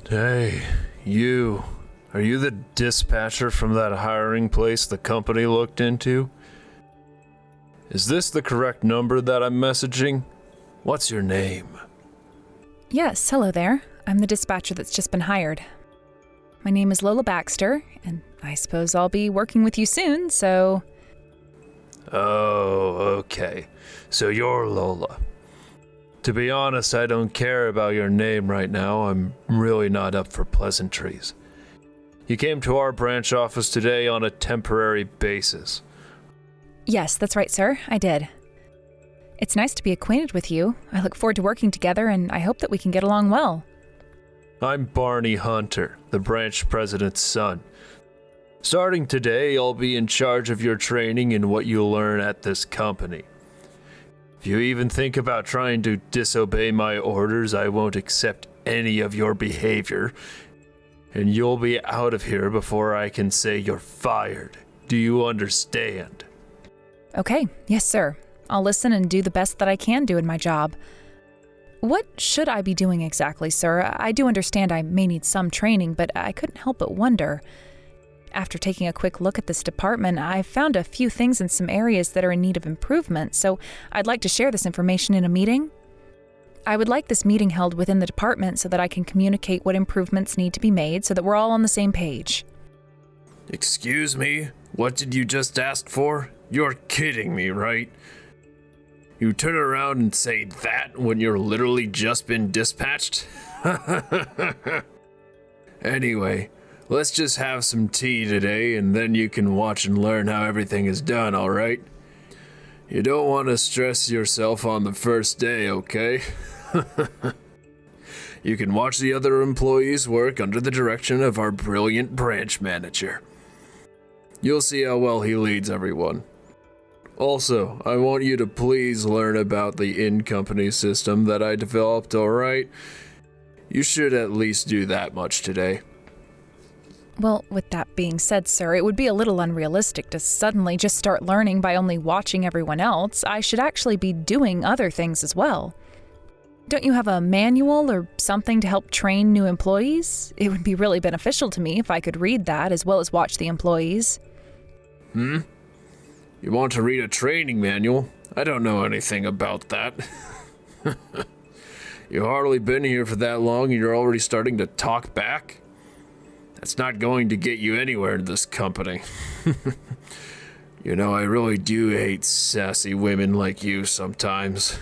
Hey, you. Are you the dispatcher from that hiring place the company looked into? Is this the correct number that I'm messaging? What's your name? Yes, hello there. I'm the dispatcher that's just been hired. My name is Lola Baxter, and I suppose I'll be working with you soon, so... Oh, okay. So you're Lola. To be honest, I don't care about your name right now. I'm really not up for pleasantries. You came to our branch office today on a temporary basis. Yes, that's right, sir. I did. It's nice to be acquainted with you. I look forward to working together, and I hope that we can get along well. I'm Barney Hunter, the branch president's son. Starting today, I'll be in charge of your training and what you'll learn at this company. If you even think about trying to disobey my orders, I won't accept any of your behavior, and you'll be out of here before I can say you're fired. Do you understand? Okay, yes, sir. I'll listen and do the best that I can do in my job. What should I be doing exactly, sir? I do understand I may need some training, but I couldn't help but wonder. After taking a quick look at this department, I found a few things in some areas that are in need of improvement, so I'd like to share this information in a meeting. I would like this meeting held within the department so that I can communicate what improvements need to be made so that we're all on the same page. Excuse me? What did you just ask for? You're kidding me, right? You turn around and say that when you're literally just been dispatched? Anyway, let's just have some tea today and then you can watch and learn how everything is done, alright? You don't want to stress yourself on the first day, okay? You can watch the other employees work under the direction of our brilliant branch manager. You'll see how well he leads everyone. Also, I want you to please learn about the in-company system that I developed, alright? You should at least do that much today. Well, with that being said, sir, it would be a little unrealistic to suddenly just start learning by only watching everyone else. I should actually be doing other things as well. Don't you have a manual or something to help train new employees? It would be really beneficial to me if I could read that as well as watch the employees. You want to read a training manual? I don't know anything about that. You've hardly been here for that long and you're already starting to talk back? That's not going to get you anywhere in this company. You know, I really do hate sassy women like you sometimes.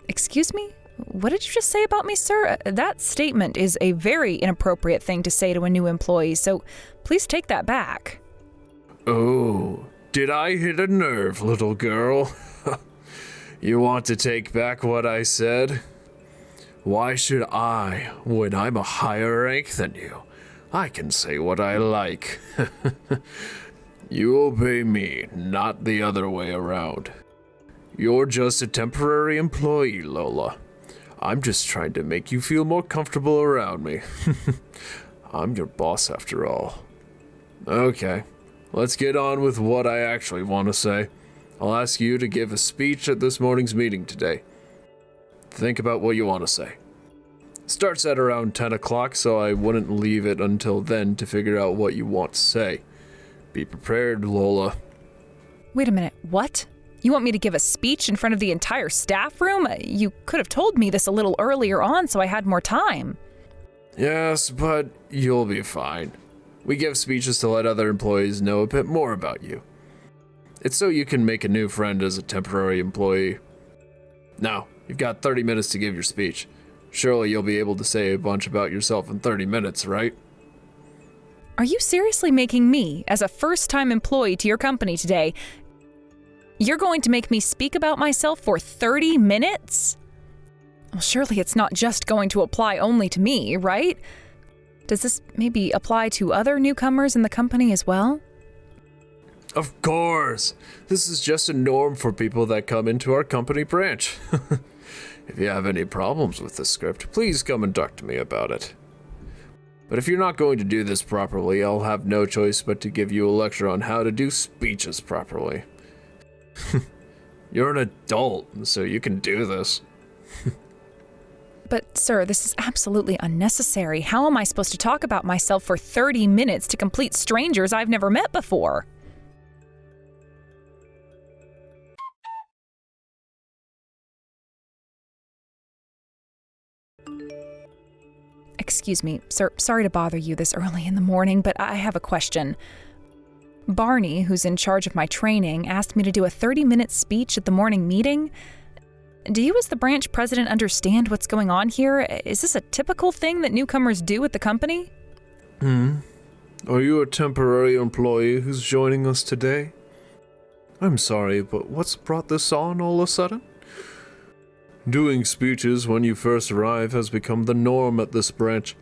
Excuse me? What did you just say about me, sir? That statement is a very inappropriate thing to say to a new employee, so please take that back. Oh, did I hit a nerve, little girl? You want to take back what I said? Why should I, when I'm a higher rank than you? I can say what I like. You obey me, not the other way around. You're just a temporary employee, Lola. I'm just trying to make you feel more comfortable around me. I'm your boss after all. Okay, let's get on with what I actually want to say. I'll ask you to give a speech at this morning's meeting today. Think about what you want to say. Starts at around 10 o'clock, so I wouldn't leave it until then to figure out what you want to say. Be prepared, Lola. Wait a minute, what? You want me to give a speech in front of the entire staff room? You could have told me this a little earlier on so I had more time. Yes, but you'll be fine. We give speeches to let other employees know a bit more about you. It's so you can make a new friend as a temporary employee. Now, you've got 30 minutes to give your speech. Surely you'll be able to say a bunch about yourself in 30 minutes, right? Are you seriously making me, as a first-time employee to your company today, you're going to make me speak about myself for 30 minutes? Well, surely it's not just going to apply only to me, right? Does this maybe apply to other newcomers in the company as well? Of course! This is just a norm for people that come into our company branch. If you have any problems with the script, please come and talk to me about it. But if you're not going to do this properly, I'll have no choice but to give you a lecture on how to do speeches properly. You're an adult, so you can do this. But, sir, this is absolutely unnecessary. How am I supposed to talk about myself for 30 minutes to complete strangers I've never met before? Excuse me, sir, sorry to bother you this early in the morning, but I have a question. Barney, who's in charge of my training, asked me to do a 30-minute speech at the morning meeting. Do you as the branch president understand what's going on here? Is this a typical thing that newcomers do at the company? Are you a temporary employee who's joining us today? I'm sorry, but what's brought this on all of a sudden? Doing speeches when you first arrive has become the norm at this branch.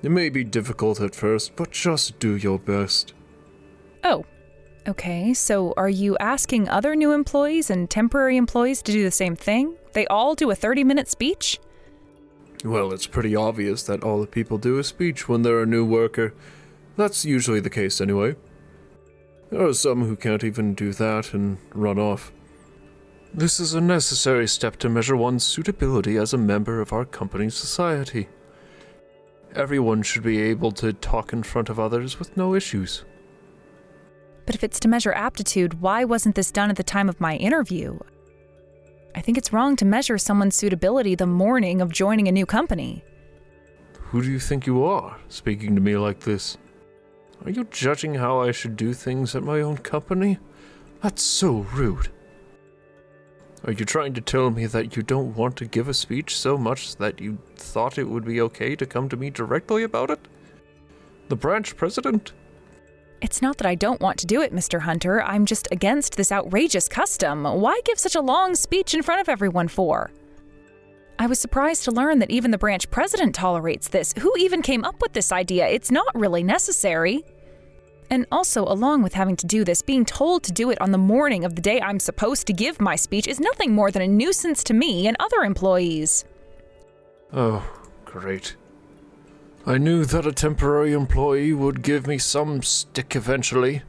It may be difficult at first, but just do your best. Oh, okay, so are you asking other new employees and temporary employees to do the same thing? They all do a 30-minute speech? Well, it's pretty obvious that all the people do a speech when they're a new worker. That's usually the case anyway. There are some who can't even do that and run off. This is a necessary step to measure one's suitability as a member of our company's society. Everyone should be able to talk in front of others with no issues. But if it's to measure aptitude, why wasn't this done at the time of my interview? I think it's wrong to measure someone's suitability the morning of joining a new company. Who do you think you are, speaking to me like this? Are you judging how I should do things at my own company? That's so rude. Are you trying to tell me that you don't want to give a speech so much that you thought it would be okay to come to me directly about it? The branch president? It's not that I don't want to do it, Mr. Hunter. I'm just against this outrageous custom. Why give such a long speech in front of everyone for? I was surprised to learn that even the branch president tolerates this. Who even came up with this idea? It's not really necessary. And also, along with having to do this, being told to do it on the morning of the day I'm supposed to give my speech is nothing more than a nuisance to me and other employees. Oh, great. I knew that a temporary employee would give me some stick eventually.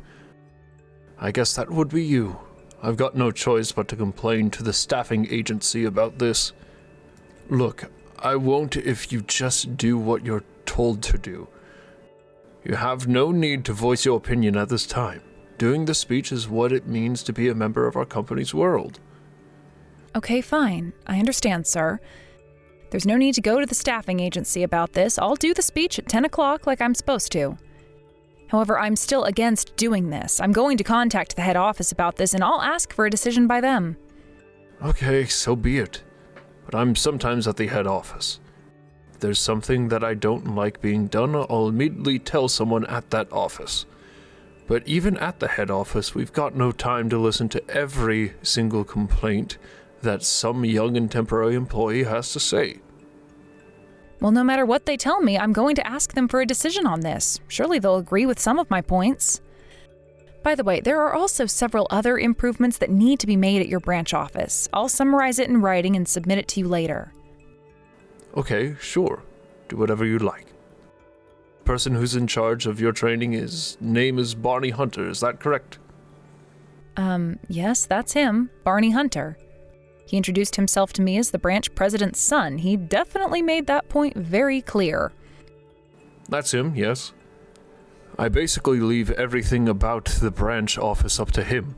I guess that would be you. I've got no choice but to complain to the staffing agency about this. Look, I won't if you just do what you're told to do. You have no need to voice your opinion at this time. Doing the speech is what it means to be a member of our company's world. Okay, fine. I understand, sir. There's no need to go to the staffing agency about this. I'll do the speech at 10 o'clock like I'm supposed to. However, I'm still against doing this. I'm going to contact the head office about this, and I'll ask for a decision by them. Okay, so be it. But I'm sometimes at the head office. If there's something that I don't like being done, I'll immediately tell someone at that office. But even at the head office, we've got no time to listen to every single complaint that some young and temporary employee has to say. Well, no matter what they tell me, I'm going to ask them for a decision on this. Surely they'll agree with some of my points. By the way, there are also several other improvements that need to be made at your branch office. I'll summarize it in writing and submit it to you later. Okay, sure. Do whatever you like. The person who's in charge of your training, his name is Barney Hunter, is that correct? Yes, that's him, Barney Hunter. He introduced himself to me as the branch president's son. He definitely made that point very clear. That's him, yes. I basically leave everything about the branch office up to him.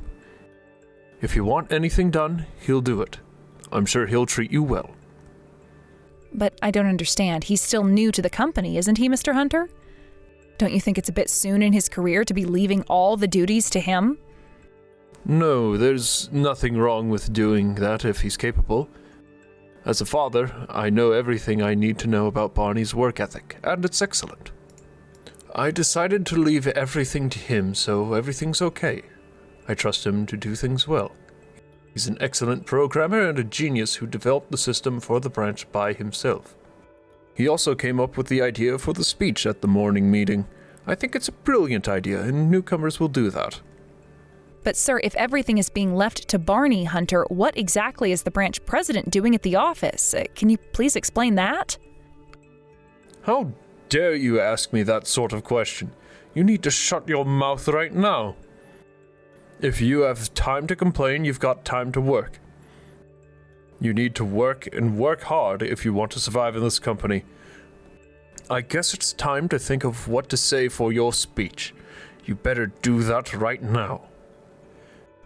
If you want anything done, he'll do it. I'm sure he'll treat you well. But I don't understand. He's still new to the company, isn't he, Mr. Hunter? Don't you think it's a bit soon in his career to be leaving all the duties to him? No, there's nothing wrong with doing that if he's capable. As a father, I know everything I need to know about Barney's work ethic, and it's excellent. I decided to leave everything to him, so everything's okay. I trust him to do things well. He's an excellent programmer and a genius who developed the system for the branch by himself. He also came up with the idea for the speech at the morning meeting. I think it's a brilliant idea, and newcomers will do that. But sir, if everything is being left to Barney Hunter, what exactly is the branch president doing at the office? Can you please explain that? How dare you ask me that sort of question? You need to shut your mouth right now. If you have time to complain, you've got time to work. You need to work and work hard if you want to survive in this company. I guess it's time to think of what to say for your speech. You better do that right now.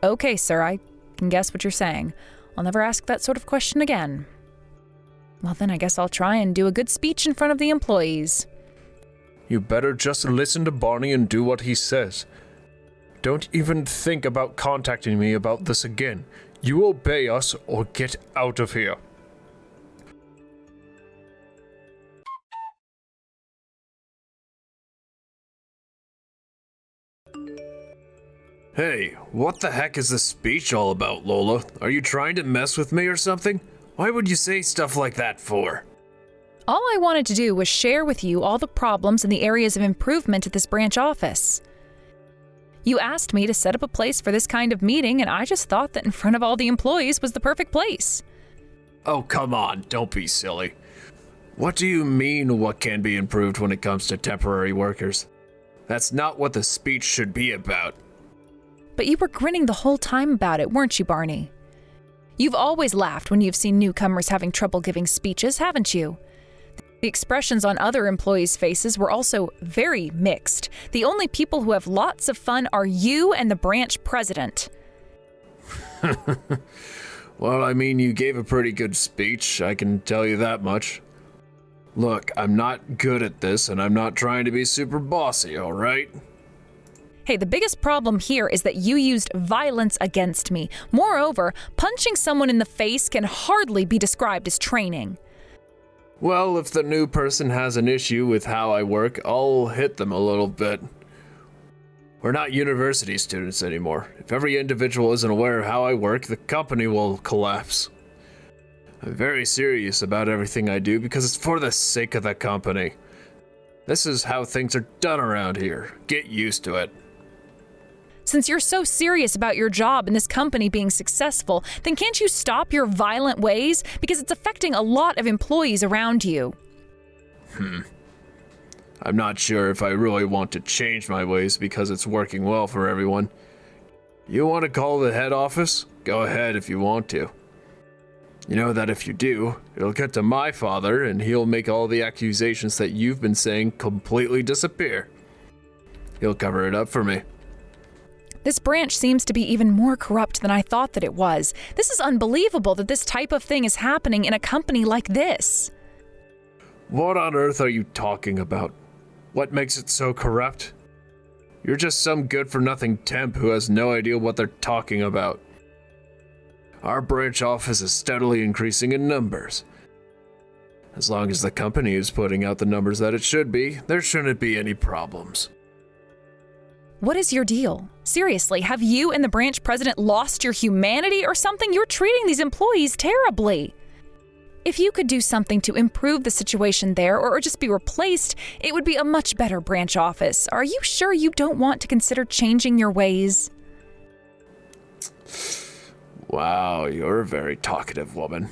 Okay, sir, I can guess what you're saying. I'll never ask that sort of question again. Well, then I guess I'll try and do a good speech in front of the employees. You better just listen to Barney and do what he says. Don't even think about contacting me about this again. You obey us or get out of here. Hey, what the heck is this speech all about, Lola? Are you trying to mess with me or something? Why would you say stuff like that for? All I wanted to do was share with you all the problems and the areas of improvement at this branch office. You asked me to set up a place for this kind of meeting, and I just thought that in front of all the employees was the perfect place. Oh, come on, don't be silly. What do you mean what can be improved when it comes to temporary workers? That's not what the speech should be about. But you were grinning the whole time about it, weren't you, Barney? You've always laughed when you've seen newcomers having trouble giving speeches, haven't you? The expressions on other employees' faces were also very mixed. The only people who have lots of fun are you and the branch president. Well, I mean, you gave a pretty good speech, I can tell you that much. Look, I'm not good at this, and I'm not trying to be super bossy, all right? Hey, the biggest problem here is that you used violence against me. Moreover, punching someone in the face can hardly be described as training. Well, if the new person has an issue with how I work, I'll hit them a little bit. We're not university students anymore. If every individual isn't aware of how I work, the company will collapse. I'm very serious about everything I do because it's for the sake of the company. This is how things are done around here. Get used to it. Since you're so serious about your job and this company being successful, then can't you stop your violent ways? Because it's affecting a lot of employees around you. I'm not sure if I really want to change my ways because it's working well for everyone. You want to call the head office? Go ahead if you want to. You know that if you do, it'll get to my father and he'll make all the accusations that you've been saying completely disappear. He'll cover it up for me. This branch seems to be even more corrupt than I thought that it was. This is unbelievable that this type of thing is happening in a company like this. What on earth are you talking about? What makes it so corrupt? You're just some good-for-nothing temp who has no idea what they're talking about. Our branch office is steadily increasing in numbers. As long as the company is putting out the numbers that it should be, there shouldn't be any problems. What is your deal? Seriously, have you and the branch president lost your humanity or something? You're treating these employees terribly. If you could do something to improve the situation there or just be replaced, it would be a much better branch office. Are you sure you don't want to consider changing your ways? Wow, you're a very talkative woman.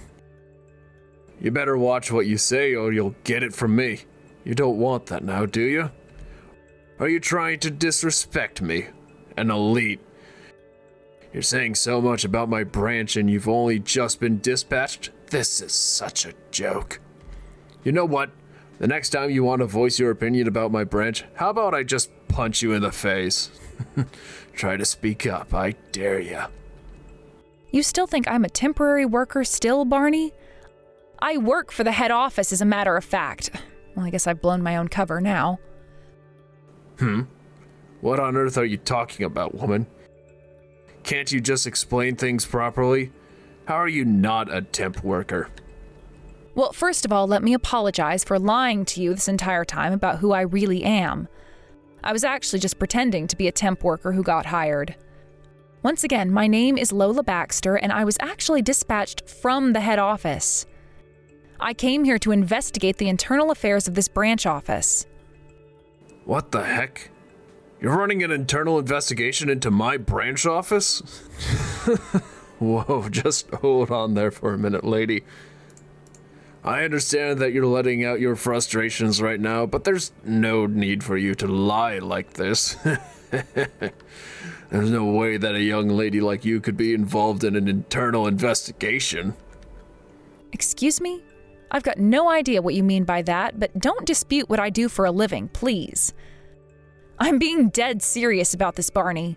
You better watch what you say or you'll get it from me. You don't want that now, do you? Are you trying to disrespect me? An elite? You're saying so much about my branch and you've only just been dispatched? This is such a joke. You know what? The next time you want to voice your opinion about my branch, how about I just punch you in the face? Try to speak up, I dare ya. You still think I'm a temporary worker still, Barney? I work for the head office, as a matter of fact. Well, I guess I've blown my own cover now. What on earth are you talking about, woman? Can't you just explain things properly? How are you not a temp worker? Well, first of all, let me apologize for lying to you this entire time about who I really am. I was actually just pretending to be a temp worker who got hired. Once again, my name is Lola Baxter, and I was actually dispatched from the head office. I came here to investigate the internal affairs of this branch office. What the heck? You're running an internal investigation into my branch office? Whoa, just hold on there for a minute, lady. I understand that you're letting out your frustrations right now, but there's no need for you to lie like this. There's no way that a young lady like you could be involved in an internal investigation. Excuse me? I've got no idea what you mean by that, but don't dispute what I do for a living, please. I'm being dead serious about this, Barney.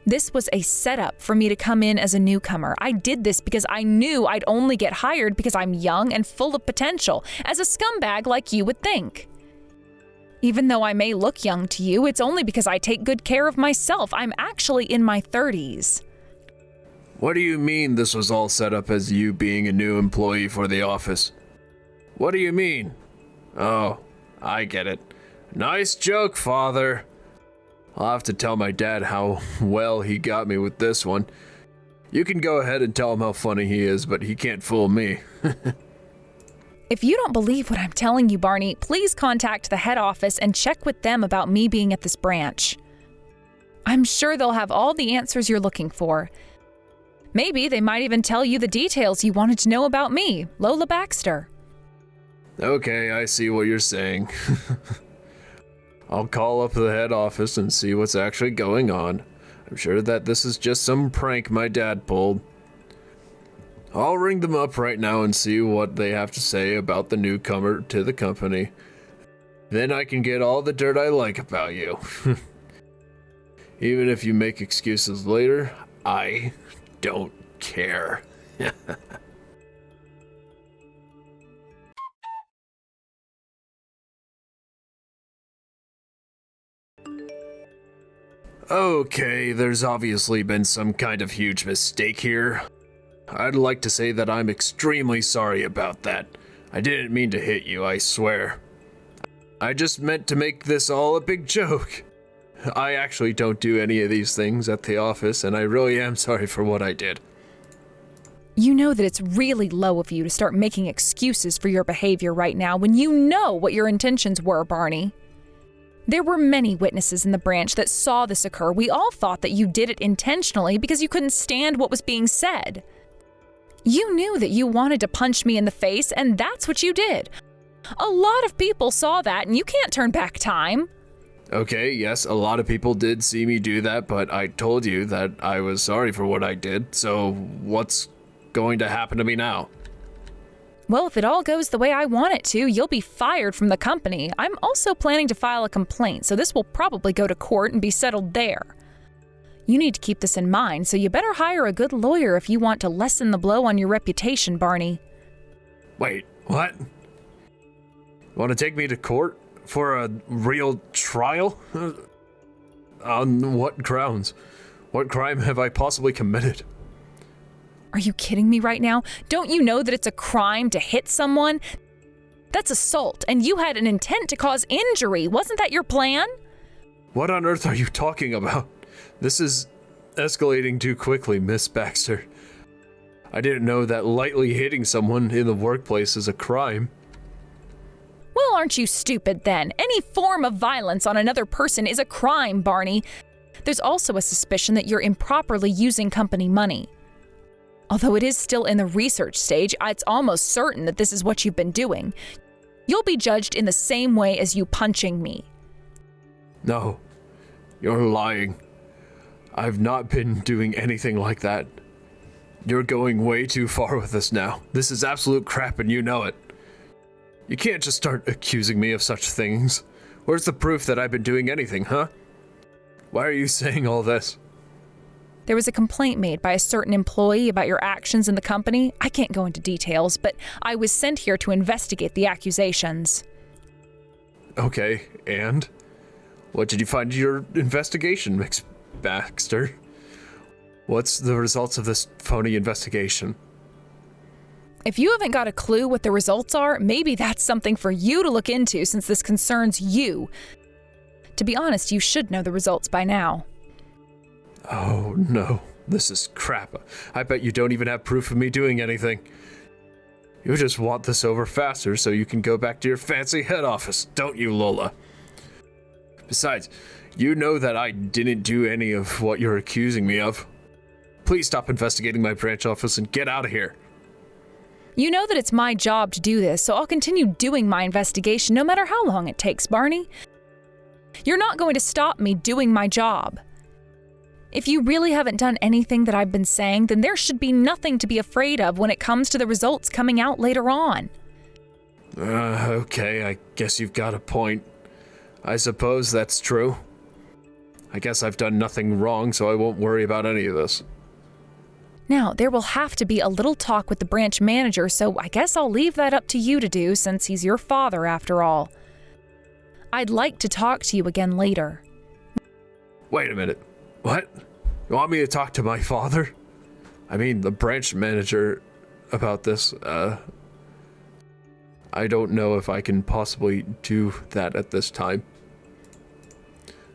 This was a setup for me to come in as a newcomer. I did this because I knew I'd only get hired because I'm young and full of potential, as a scumbag like you would think. Even though I may look young to you, it's only because I take good care of myself. I'm actually in my 30s. What do you mean this was all set up as you being a new employee for the office? What do you mean? Oh, I get it. Nice joke, Father. I'll have to tell my dad how well he got me with this one. You can go ahead and tell him how funny he is, but he can't fool me. If you don't believe what I'm telling you, Barney, please contact the head office and check with them about me being at this branch. I'm sure they'll have all the answers you're looking for. Maybe they might even tell you the details you wanted to know about me, Lola Baxter. Okay, I see what you're saying. I'll call up the head office and see what's actually going on. I'm sure that this is just some prank my dad pulled. I'll ring them up right now and see what they have to say about the newcomer to the company. Then I can get all the dirt I like about you. Even if you make excuses later, I don't care. Okay, there's obviously been some kind of huge mistake here. I'd like to say that I'm extremely sorry about that. I didn't mean to hit you, I swear. I just meant to make this all a big joke. I actually don't do any of these things at the office, and I really am sorry for what I did. You know that it's really low of you to start making excuses for your behavior right now when you know what your intentions were, Barney. There were many witnesses in the branch that saw this occur. We all thought that you did it intentionally because you couldn't stand what was being said. You knew that you wanted to punch me in the face, and that's what you did. A lot of people saw that, and you can't turn back time. Okay, yes, a lot of people did see me do that, but I told you that I was sorry for what I did, so what's going to happen to me now? Well, if it all goes the way I want it to, you'll be fired from the company. I'm also planning to file a complaint, so this will probably go to court and be settled there. You need to keep this in mind, so you better hire a good lawyer if you want to lessen the blow on your reputation, Barney. Wait, what? Want to take me to court for a real trial? On what grounds? What crime have I possibly committed? Are you kidding me right now? Don't you know that it's a crime to hit someone? That's assault, and you had an intent to cause injury. Wasn't that your plan? What on earth are you talking about? This is escalating too quickly, Miss Baxter. I didn't know that lightly hitting someone in the workplace is a crime. Well, aren't you stupid then? Any form of violence on another person is a crime, Barney. There's also a suspicion that you're improperly using company money. Although it is still in the research stage, it's almost certain that this is what you've been doing. You'll be judged in the same way as you punching me. No, you're lying. I've not been doing anything like that. You're going way too far with this now. This is absolute crap and you know it. You can't just start accusing me of such things. Where's the proof that I've been doing anything, huh? Why are you saying all this? There was a complaint made by a certain employee about your actions in the company. I can't go into details, but I was sent here to investigate the accusations. Okay, and? What did you find in your investigation, Miss Baxter? What's the results of this phony investigation? If you haven't got a clue what the results are, maybe that's something for you to look into since this concerns you. To be honest, you should know the results by now. Oh no, this is crap. I bet you don't even have proof of me doing anything. You just want this over faster so you can go back to your fancy head office, don't you, Lola? Besides, you know that I didn't do any of what you're accusing me of. Please stop investigating my branch office and get out of here. You know that it's my job to do this, so I'll continue doing my investigation no matter how long it takes, Barney. You're not going to stop me doing my job. If you really haven't done anything that I've been saying, then there should be nothing to be afraid of when it comes to the results coming out later on. Okay, I guess you've got a point. I suppose that's true. I guess I've done nothing wrong, so I won't worry about any of this. Now, there will have to be a little talk with the branch manager, so I guess I'll leave that up to you to do since he's your father after all. I'd like to talk to you again later. Wait a minute. What? You want me to talk to my father? I mean, the branch manager about this, I don't know if I can possibly do that at this time.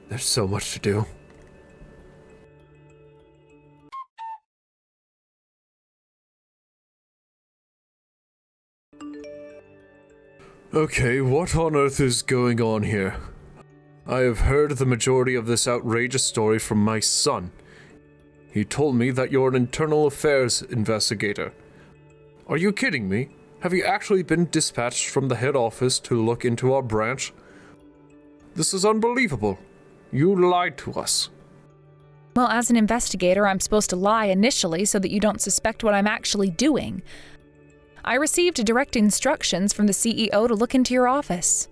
There's so much to do. Okay, what on earth is going on here? I have heard the majority of this outrageous story from my son. He told me that you're an internal affairs investigator. Are you kidding me? Have you actually been dispatched from the head office to look into our branch? This is unbelievable. You lied to us. Well, as an investigator, I'm supposed to lie initially so that you don't suspect what I'm actually doing. I received direct instructions from the CEO to look into your office.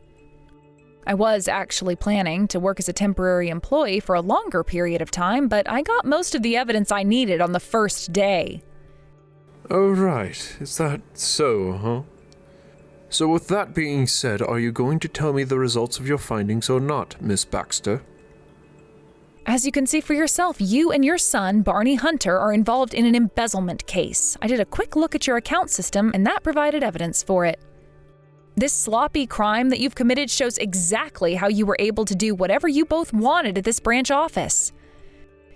I was actually planning to work as a temporary employee for a longer period of time, but I got most of the evidence I needed on the first day. Oh, right. Is that so, huh? So with that being said, are you going to tell me the results of your findings or not, Miss Baxter? As you can see for yourself, you and your son, Barney Hunter, are involved in an embezzlement case. I did a quick look at your account system, and that provided evidence for it. This sloppy crime that you've committed shows exactly how you were able to do whatever you both wanted at this branch office.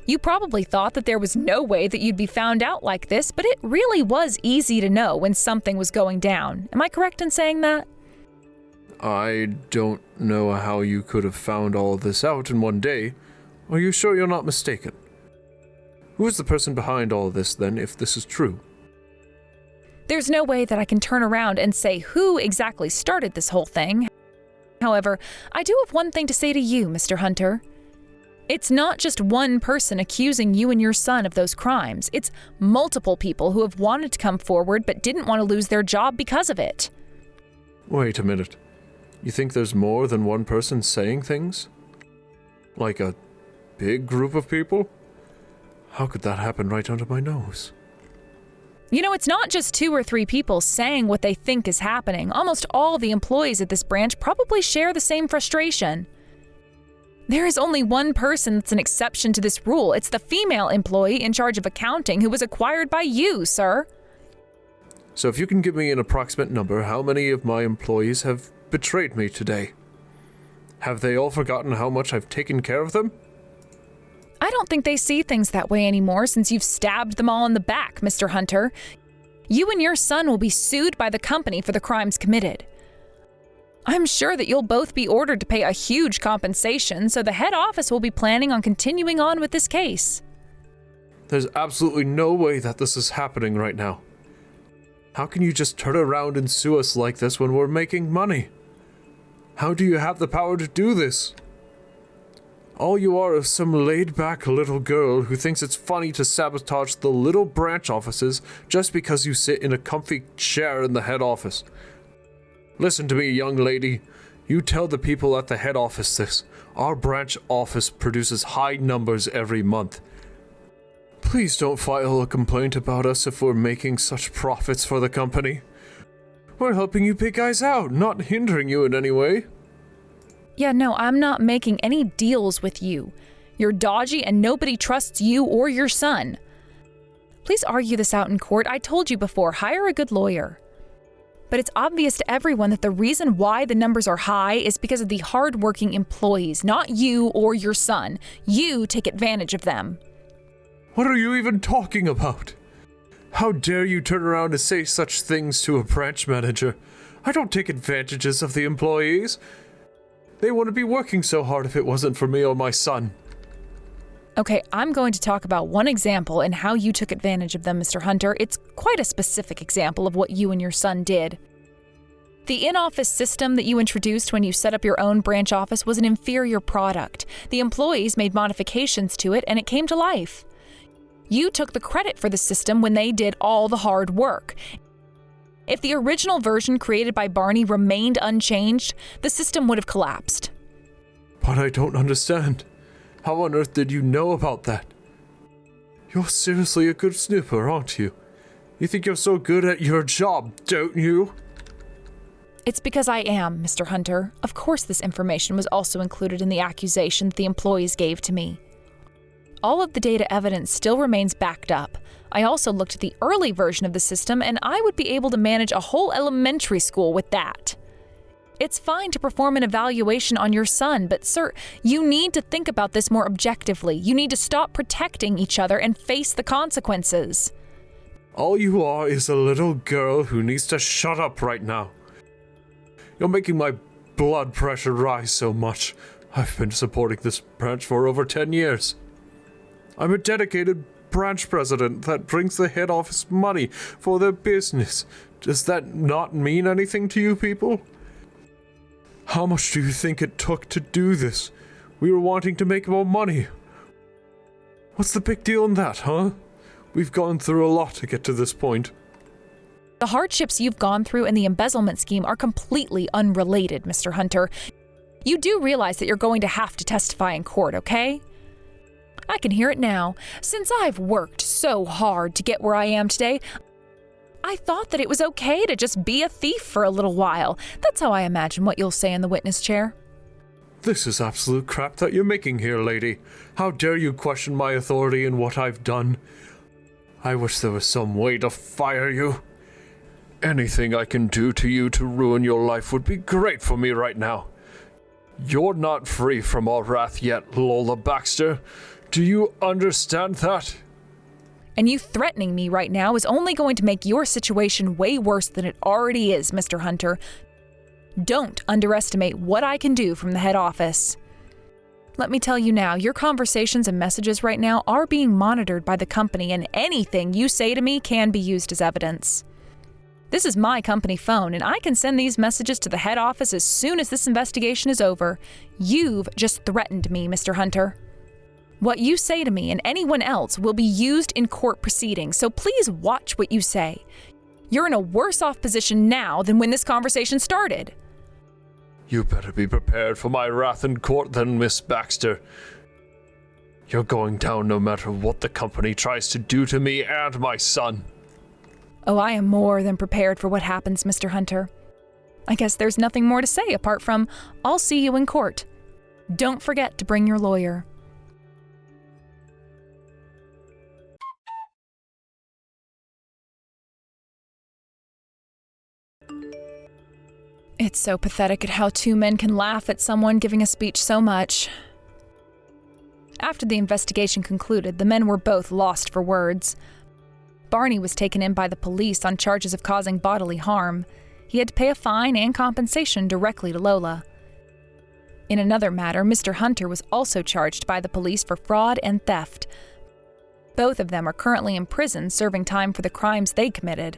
You probably thought that there was no way that you'd be found out like this, but it really was easy to know when something was going down. Am I correct in saying that? I don't know how you could have found all this out in one day. Are you sure you're not mistaken? Who is the person behind all this, then, if this is true? There's no way that I can turn around and say who exactly started this whole thing. However, I do have one thing to say to you, Mr. Hunter. It's not just one person accusing you and your son of those crimes. It's multiple people who have wanted to come forward but didn't want to lose their job because of it. Wait a minute. You think there's more than one person saying things? Like a big group of people? How could that happen right under my nose? You know, it's not just 2 or 3 people saying what they think is happening. Almost all the employees at this branch probably share the same frustration. There is only one person that's an exception to this rule. It's the female employee in charge of accounting who was acquired by you, sir. So if you can give me an approximate number, how many of my employees have betrayed me today? Have they all forgotten how much I've taken care of them? I don't think they see things that way anymore since you've stabbed them all in the back, Mr. Hunter. You and your son will be sued by the company for the crimes committed. I'm sure that you'll both be ordered to pay a huge compensation, so the head office will be planning on continuing on with this case. There's absolutely no way that this is happening right now. How can you just turn around and sue us like this when we're making money? How do you have the power to do this? All you are is some laid-back little girl who thinks it's funny to sabotage the little branch offices just because you sit in a comfy chair in the head office. Listen to me, young lady. You tell the people at the head office this. Our branch office produces high numbers every month. Please don't file a complaint about us if we're making such profits for the company. We're helping you big guys out, not hindering you in any way. Yeah, no, I'm not making any deals with you. You're dodgy and nobody trusts you or your son. Please argue this out in court. I told you before, hire a good lawyer. But it's obvious to everyone that the reason why the numbers are high is because of the hardworking employees, not you or your son. You take advantage of them. What are you even talking about? How dare you turn around and say such things to a branch manager? I don't take advantages of the employees. They wouldn't be working so hard if it wasn't for me or my son. Okay, I'm going to talk about one example and how you took advantage of them, Mr. Hunter. It's quite a specific example of what you and your son did. The in-office system that you introduced when you set up your own branch office was an inferior product. The employees made modifications to it and it came to life. You took the credit for the system when they did all the hard work. If the original version created by Barney remained unchanged, the system would have collapsed. But I don't understand. How on earth did you know about that? You're seriously a good snooper, aren't you? You think you're so good at your job, don't you? It's because I am, Mr. Hunter. Of course this information was also included in the accusation the employees gave to me. All of the data evidence still remains backed up. I also looked at the early version of the system, and I would be able to manage a whole elementary school with that. It's fine to perform an evaluation on your son, but sir, you need to think about this more objectively. You need to stop protecting each other and face the consequences. All you are is a little girl who needs to shut up right now. You're making my blood pressure rise so much. I've been supporting this branch for over 10 years. I'm a dedicated branch president that brings the head office money for their business. Does that not mean anything to you people? How much do you think it took to do this? We were wanting to make more money. What's the big deal in that, huh? We've gone through a lot to get to this point. The hardships you've gone through and the embezzlement scheme are completely unrelated, Mr. Hunter. You do realize that you're going to have to testify in court, okay? I can hear it now. Since I've worked so hard to get where I am today, I thought that it was okay to just be a thief for a little while. That's how I imagine what you'll say in the witness chair. This is absolute crap that you're making here, lady. How dare you question my authority and what I've done? I wish there was some way to fire you. Anything I can do to you to ruin your life would be great for me right now. You're not free from our wrath yet, Lola Baxter. Do you understand that? And you threatening me right now is only going to make your situation way worse than it already is, Mr. Hunter. Don't underestimate what I can do from the head office. Let me tell you now, your conversations and messages right now are being monitored by the company, and anything you say to me can be used as evidence. This is my company phone, and I can send these messages to the head office as soon as this investigation is over. You've just threatened me, Mr. Hunter. What you say to me and anyone else will be used in court proceedings, so please watch what you say. You're in a worse off position now than when this conversation started. You better be prepared for my wrath in court then, Miss Baxter. You're going down no matter what the company tries to do to me and my son. Oh, I am more than prepared for what happens, Mr. Hunter. I guess there's nothing more to say apart from, I'll see you in court. Don't forget to bring your lawyer. It's so pathetic at how two men can laugh at someone giving a speech so much. After the investigation concluded, the men were both lost for words. Barney was taken in by the police on charges of causing bodily harm. He had to pay a fine and compensation directly to Lola. In another matter, Mr. Hunter was also charged by the police for fraud and theft. Both of them are currently in prison serving time for the crimes they committed.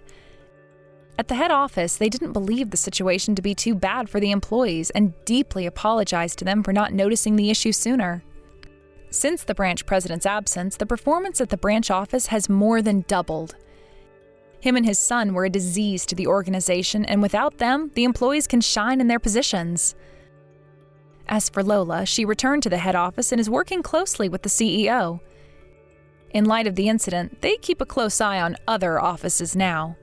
At the head office, they didn't believe the situation to be too bad for the employees and deeply apologized to them for not noticing the issue sooner. Since the branch president's absence, the performance at the branch office has more than doubled. Him and his son were a disease to the organization, and without them, the employees can shine in their positions. As for Lola, she returned to the head office and is working closely with the CEO. In light of the incident, they keep a close eye on other offices now.